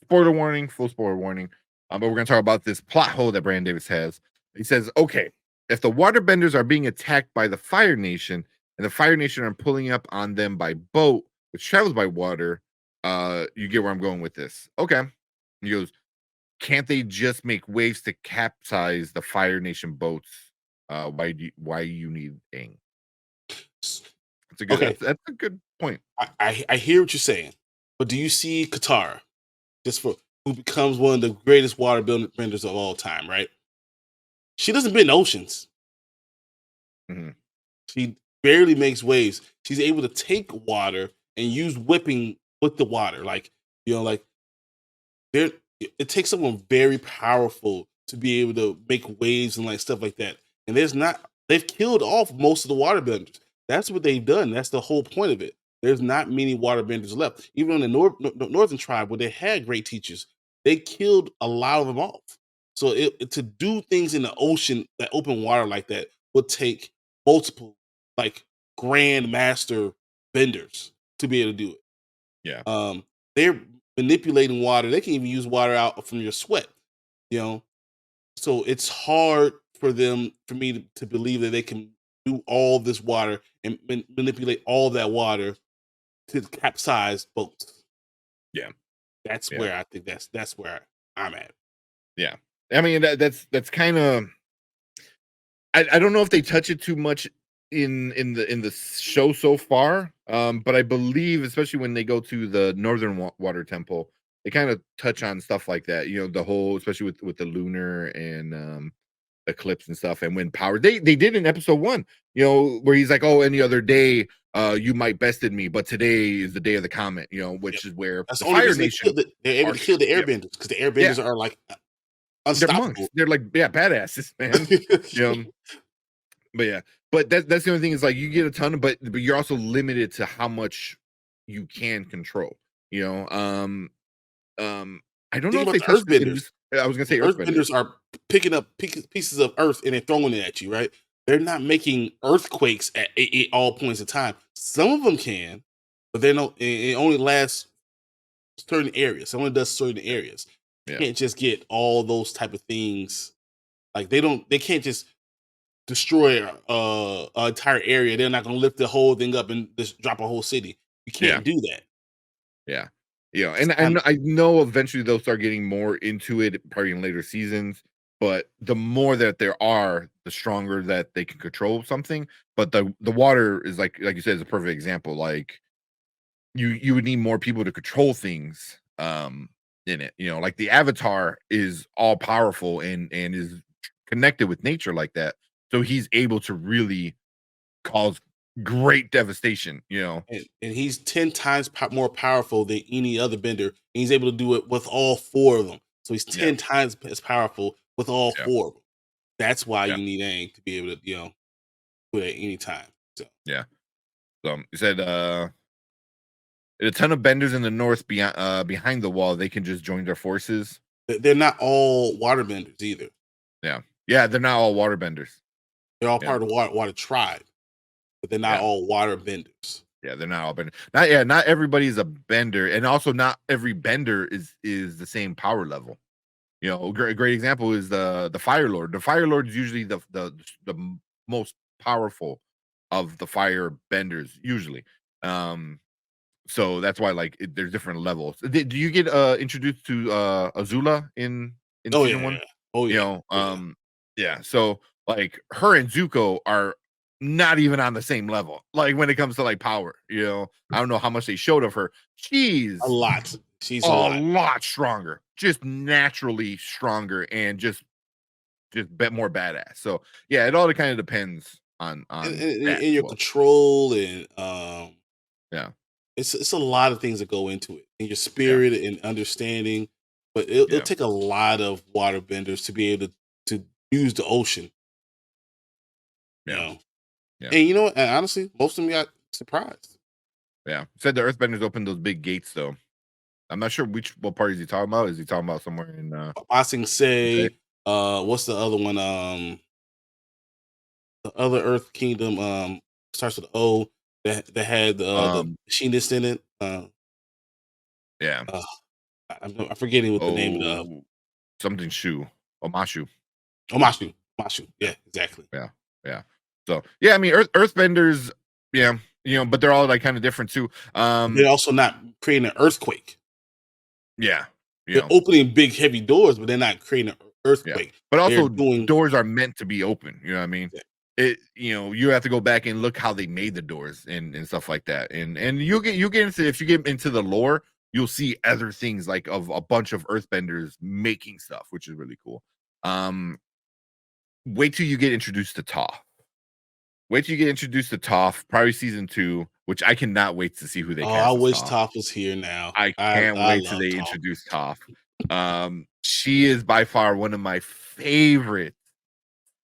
spoiler warning, full spoiler warning. But we're gonna talk about this plot hole that Brandon Davis has. He says, okay, if the waterbenders are being attacked by the Fire Nation and the Fire Nation are pulling up on them by boat, which travels by water, you get where I'm going with this. Okay. He goes, can't they just make waves to capsize the Fire Nation boats? Why you need Aang? That's a good Okay, that's a good point. I hear what you're saying, but do you see Katara, just for who becomes one of the greatest water benders of all time, right? She doesn't bend oceans. Mhm. She barely makes waves. She's able to take water and use whipping with the water. Like, like there it takes someone very powerful to be able to make waves and like stuff like that. And they've killed off most of the waterbenders. That's what they've done. That's the whole point of it. There's not many waterbenders left. Even in the northern tribe where they had great teachers, they killed a lot of them off. So to do things in the ocean, that open water like that, would take multiple like grand master benders to be able to do it. Yeah. They're manipulating water. They can even use water out from your sweat, you know. So it's hard for me to believe that they can do all this water and manipulate all that water to capsize boats. Yeah. That's Yeah. where I think that's where I'm at. Yeah. I mean that's kind of I don't know if they touch it too much in the show so far. But I believe especially when they go to the northern water temple, they kind of touch on stuff like that. You know, the whole especially with the lunar and eclipse and stuff and wind power. They did in episode 1, you know, where he's like, "Oh, any other day you might bested me, but today is the day of the comet," you know, Yep. which is where That's the the only Fire reason Nation they're able are to kill the yep. airbenders because the Yeah, airbenders are like they're monks. unstoppable. They're like, yeah, badasses, man. You know, but yeah, but that's the only thing is like you get a ton of, but you're also limited to how much you can control. You know, I don't know Think if about they the touched it in earthbenders. this. I was gonna The say Earthbender. earthbenders are picking up pieces of earth and they're throwing it at you, right? They're not making earthquakes at all points in time. Some of them can, but they're no. It only lasts certain areas. It only does certain areas. Yeah, You can't just get all those type of things. Like they don't. They can't just destroy an entire area. They're not going to lift the whole thing up and just drop a whole city. You yeah, can't do that. yeah, yeah. It's And time. I know eventually they'll start getting more into it, probably in later seasons. But the more that there are, the stronger that they can control something. But the water is like you said, is a perfect example. Like you would need more people to control things in it, you know, like the Avatar is all powerful and is connected with nature like that, so he's able to really cause great devastation, you know. And he's 10 times more powerful than any other bender. And he's able to do it with all four of them. So he's Yeah, 10 times as powerful with all yeah, four of them. That's why yeah, you need Aang to be able to, do it at any time. So yeah. So he said a ton of benders in the north beyond behind the wall, they can just join their forces. they're not all water benders either. Yeah, yeah, they're not all water benders. They're all Yeah, part of the water tribe, but they're not yeah. all water benders. Yeah, they're not all bender. Not yeah, not everybody's a bender, and also not every bender is the same power level. You know, a great example is the Fire Lord. The Fire Lord is usually the most powerful of the fire benders, usually. Um, so that's why like there's different levels. Do you get introduced to Azula in Oh season yeah, one? yeah. Oh You yeah. know, Oh yeah. yeah. So like her and Zuko are not even on the same level. Like when it comes to like power, you know, I don't know how much they showed of her. A She's lot. She's a a lot. lot stronger, just naturally stronger, and just bet more badass. So yeah, it all kind of depends on that And as your well. control and Yeah, it's a lot of things that go into it, and your yeah, spirit and understanding. But it'll yeah, take a lot of water benders to be able to use the ocean, you yeah, know. yeah, And you know what? And honestly, most of them got surprised. yeah. Said the Earthbenders opened those big gates though. I'm not sure what part is he talking about. Is he talking about somewhere in Asing okay. Say, what's the other one? The other Earth Kingdom, starts with O that had the Um machinist in it. yeah. I'm forgetting what the name of the Oh, something shoe. Omashu. Omashu. Omashu. Yeah, Yeah, exactly. yeah, yeah. So yeah, I mean, Earthbenders, yeah, but they're all like kind of different too. But they're also not creating an earthquake. Yeah, They're opening big, heavy doors, but they're not creating an yeah. earthquake. But They're also, doing doors are meant to be open. You know what I mean? yeah, You have to go back and look how they made the doors and stuff like that. And you get into if you get into the lore, you'll see other things like of a bunch of Earthbenders making stuff, which is really cool. Um, wait till you get introduced to Toph. Wait till you get introduced to Toph, probably season 2, which I cannot wait to see who they oh, I cast as wish Toph. Toph was here now. I I can't I wait till love they Toph. introduce Toph. She is by far one of my favorites.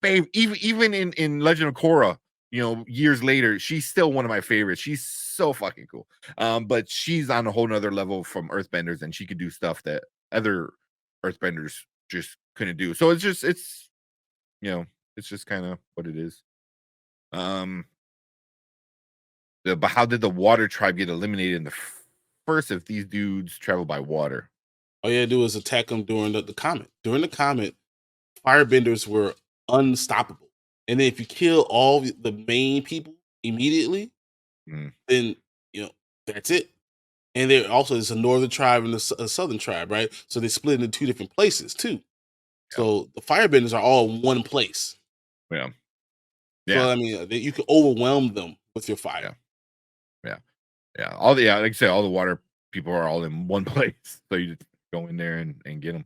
Even in Legend of Korra, years later, she's still one of my favorites. She's so fucking cool. But she's on a whole nother level from Earthbenders, and she could do stuff that other Earthbenders just couldn't do. So it's just kind of what it is. Um, but how did the Water Tribe get eliminated in the first if these dudes travel by water? All you had to do was attack them during the comet. During the comet, firebenders were unstoppable. And then if you kill all the main people immediately, Mm, then you know that's it. And there also is a northern tribe and a southern tribe, right? So they split into two different places too. yeah, So the firebenders are all in one place. yeah, So yeah, I mean, you can overwhelm them with your yeah, fire. yeah, yeah. Like I said, all the water people are all in one place, so you just go in there and get them.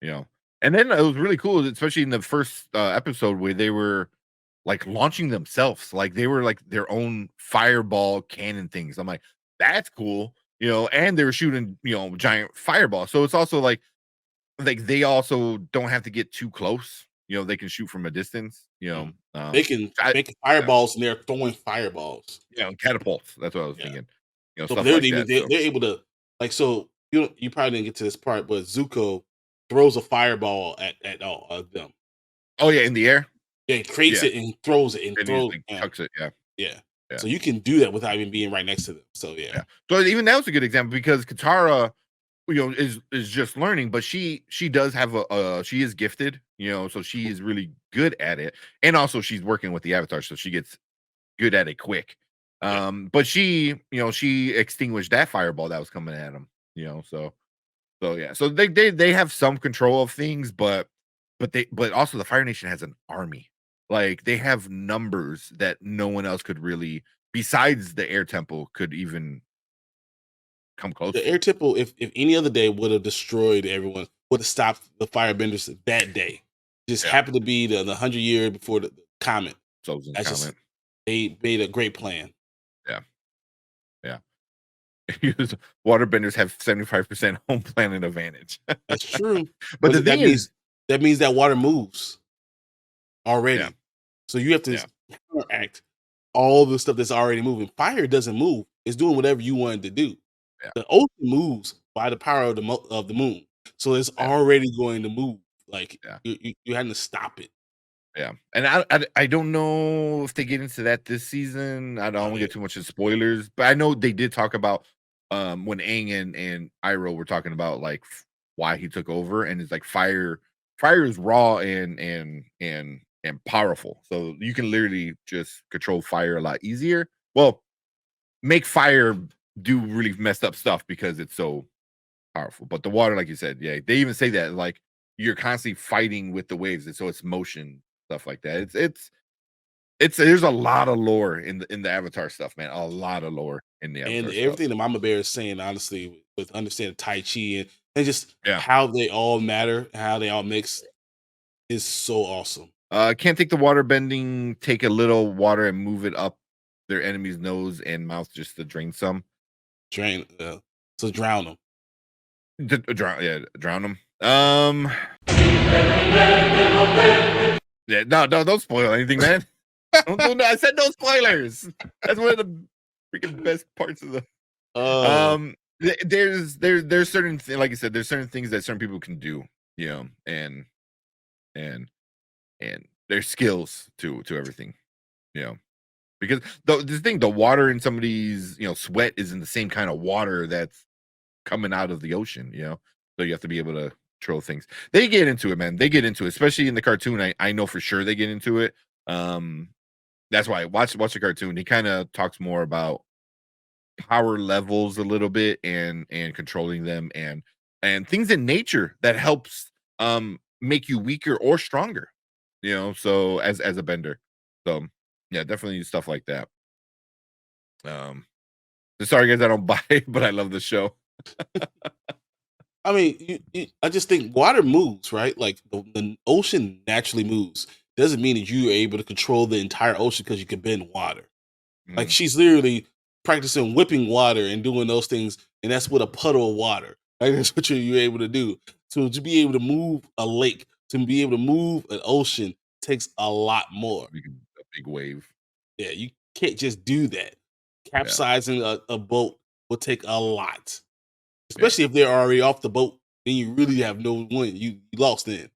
You know, and then it was really cool, especially in the first episode where they were like launching themselves, like they were like their own fireball cannon things. I'm like, that's cool, and they were shooting, giant fireballs. So it's also like they also don't have to get too close. They can shoot from a distance. Mhm. They can I, make yeah, fireballs and they're throwing fireballs. catapults. That's what I was Yeah. thinking. So Stuff like that. So they're able to like so you probably didn't get to this part, but Zuko throws a fireball at all of them. oh yeah, in the air. Yeah, he creates Yeah, it and throws it and and he's throws like chucks it. Yeah, yeah. yeah. So you can do that without even being right next to them. So yeah. Yeah. So even that was a good example because Katara, is just learning, but she does have she is gifted, so she is really good at it. And also she's working with the Avatar, so she gets good at it quick. Yeah. But she extinguished that fireball that was coming at him, so yeah. So they have some control of things, but also the Fire Nation has an army. Like they have numbers that no one else could really besides the Air Temple could even come close The to. air temple, if any other day would have destroyed everyone, would have stopped the firebenders that day. Just Yeah. happened to be the 100 year before the comet. Chosen That's just comment. they made a great plan. Yeah. Yeah. Use waterbenders have 75% home planet advantage. That's true. But the But thing is, that means that water moves yeah, already. So you have to yeah, counteract all the stuff that's already moving. Fire doesn't move. It's doing whatever you want it to do. yeah, The ocean moves by the power of of the moon. So it's yeah, already going to move. Like yeah, you had to stop it. yeah. And I don't know if they get into that this season. I don't Oh want to yeah. get too much in spoilers, but I know they did talk about when Aang and Iroh were talking about like why he took over, and it's like fire is raw and powerful. So you can literally just control fire a lot easier. Well, make fire do really messed up stuff because it's so powerful. But the water, like you said, yeah, they even say that like you're constantly fighting with the waves, and so it's motion stuff like that. It's there's a lot of lore in the Avatar stuff, man. A lot of lore in the And Avatar stuff. everything that Mama Bear is saying, honestly, with understanding Tai Chi and just Yeah. how they all matter, how they all mix is so awesome. Can't take the water bending, take a little water and move it up their enemy's nose and mouth just to drain some. Drain so drown them. Drown, yeah, drown them. Yeah, no, don't spoil anything, man. I said no spoilers. That's one of the freaking best parts of the. Oh, There's certain like I said, there's certain things that certain people can do, and and and there's skills to everything, you know, because the water in somebody's sweat is in the same kind of water coming out of the ocean, you know? So you have to be able to control things. They get into it, man. They get into it, especially in the cartoon. I know for sure they get into it. Um, that's why watch the cartoon. He kind of talks more about power levels a little bit and controlling them and things in nature that helps make you weaker or stronger, you know, so as a bender. So yeah, definitely stuff like that. Um Sorry guys, I don't buy it, but I love the show. I mean, I just think water moves, right? Like the ocean naturally moves. Doesn't mean that you are able to control the entire ocean because you can bend water. Like Mm, she's literally practicing whipping water and doing those things, and that's with a puddle of water. Like that's what you're able to do. So to be able to move a lake, to be able to move an ocean, takes a lot more. a big wave. Yeah, you can't just do that. Yeah, Capsizing a boat will take a lot, yeah. especially if they're already off the boat. Then you really have no one. You lost then.